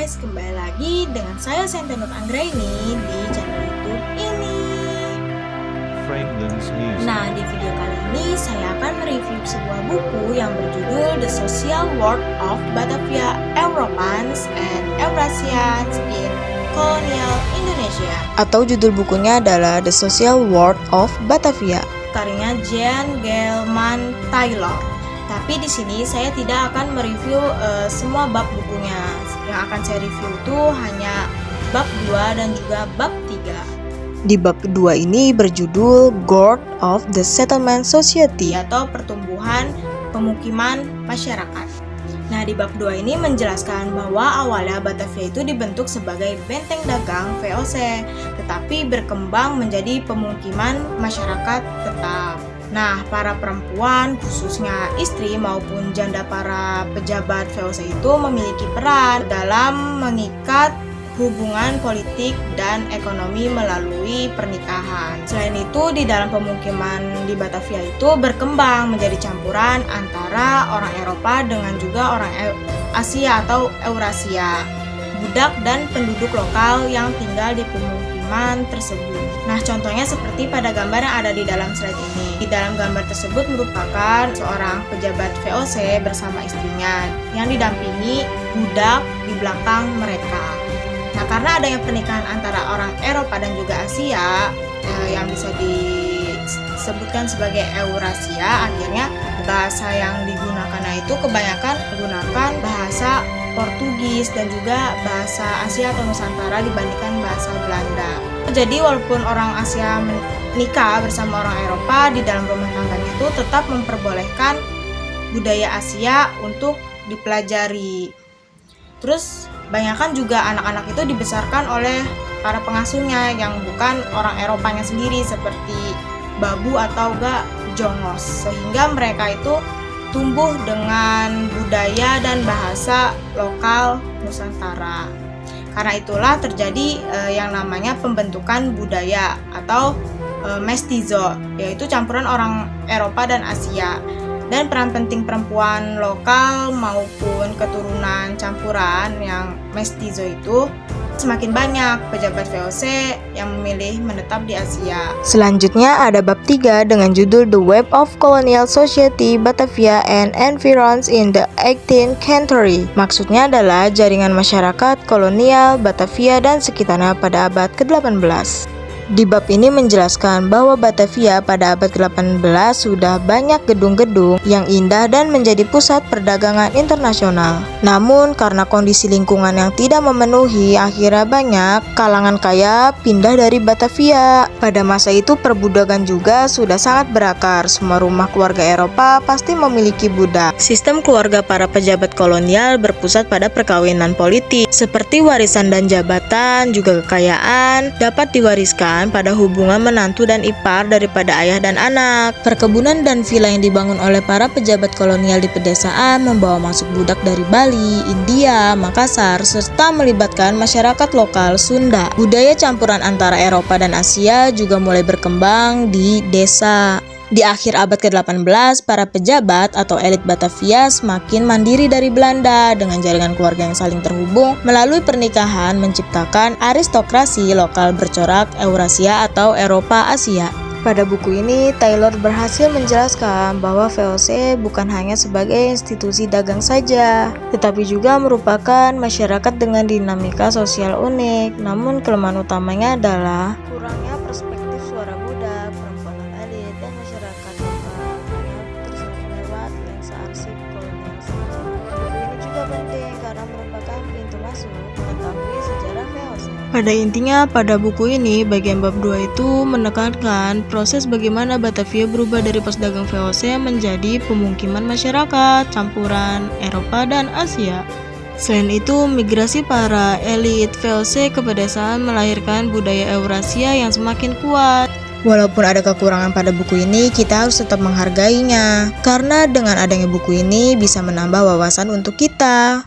guys, kembali lagi dengan saya Senta Nur Anggraini di channel YouTube ini. Nah, di video kali ini saya akan mereview sebuah buku yang berjudul The Social World of Batavia Europeans and Eurasians in Colonial Indonesia, atau judul bukunya adalah The Social World of Batavia, karya Jean Gelman Taylor. Tapi di sini saya tidak akan mereview semua bab bukunya. Yang akan saya review itu hanya bab 2 dan juga bab 3. Di bab kedua ini berjudul Growth of the Settlement Society, atau pertumbuhan pemukiman masyarakat. Nah, di bab 2 ini menjelaskan bahwa awalnya Batavia itu dibentuk sebagai benteng dagang VOC, tetapi berkembang menjadi pemukiman masyarakat tetap. Nah, para perempuan, khususnya istri maupun janda para pejabat VOC itu memiliki peran dalam mengikat hubungan politik dan ekonomi melalui pernikahan. Selain itu, di dalam pemukiman di Batavia itu berkembang menjadi campuran antara orang Eropa dengan juga orang Asia atau Eurasia, budak dan penduduk lokal yang tinggal di pemukiman tersebut. Nah, contohnya seperti pada gambar yang ada di dalam slide ini. Di dalam gambar tersebut merupakan seorang pejabat VOC bersama istrinya yang didampingi budak di belakang mereka. Nah, karena adanya pernikahan antara orang Eropa dan juga Asia yang bisa disebutkan sebagai Eurasia, akhirnya bahasa yang digunakan itu kebanyakan menggunakan bahasa Portugis dan juga bahasa Asia atau Nusantara dibandingkan bahasa Belanda. Jadi walaupun orang Asia menikah bersama orang Eropa, di dalam rumah tangganya itu tetap memperbolehkan budaya Asia untuk dipelajari. Terus banyakkan juga anak-anak itu dibesarkan oleh para pengasuhnya yang bukan orang Eropanya sendiri seperti babu atau jongos, sehingga mereka itu tumbuh dengan budaya dan bahasa lokal Nusantara. Karena itulah terjadi yang namanya pembentukan budaya atau mestizo, yaitu campuran orang Eropa dan Asia. Dan peran penting perempuan lokal maupun keturunan campuran yang mestizo itu semakin banyak pejabat VOC yang memilih menetap di Asia. Selanjutnya ada bab 3 dengan judul The Web of Colonial Society Batavia and Environs in the 18th Century. Maksudnya adalah jaringan masyarakat kolonial Batavia dan sekitarnya pada abad ke-18. Di bab ini menjelaskan bahwa Batavia pada abad ke-18 sudah banyak gedung-gedung yang indah dan menjadi pusat perdagangan internasional. Namun karena kondisi lingkungan yang tidak memenuhi, akhirnya banyak kalangan kaya pindah dari Batavia. Pada masa itu perbudakan juga sudah sangat berakar. Semua rumah keluarga Eropa pasti memiliki budak. Sistem keluarga para pejabat kolonial berpusat pada perkawinan politik, seperti warisan dan jabatan, juga kekayaan dapat diwariskan pada hubungan menantu dan ipar daripada ayah dan anak. Perkebunan dan villa yang dibangun oleh para pejabat kolonial di pedesaan membawa masuk budak dari Bali, India, Makassar, serta melibatkan masyarakat lokal Sunda. Budaya campuran antara Eropa dan Asia juga mulai berkembang di desa. Di akhir abad ke-18, para pejabat atau elit Batavia semakin mandiri dari Belanda dengan jaringan keluarga yang saling terhubung melalui pernikahan menciptakan aristokrasi lokal bercorak Eurasia atau Eropa-Asia. Pada buku ini, Taylor berhasil menjelaskan bahwa VOC bukan hanya sebagai institusi dagang saja, tetapi juga merupakan masyarakat dengan dinamika sosial unik. Namun kelemahan utamanya adalah kurangnya perspektif suara budak, perempuan elit, dan masyarakat lokal tersebut lewat lensa arsip kolonial saja. Buku ini juga penting karena merupakan pintu masuk mengetahui sejarah VOC. Pada intinya, pada buku ini, bagian bab 2 itu menekankan proses bagaimana Batavia berubah dari pos dagang VOC menjadi pemukiman masyarakat campuran Eropa dan Asia. Selain itu, migrasi para elit VOC ke pedesaan melahirkan budaya Eurasia yang semakin kuat. Walaupun ada kekurangan pada buku ini, kita harus tetap menghargainya, karena dengan adanya buku ini bisa menambah wawasan untuk kita.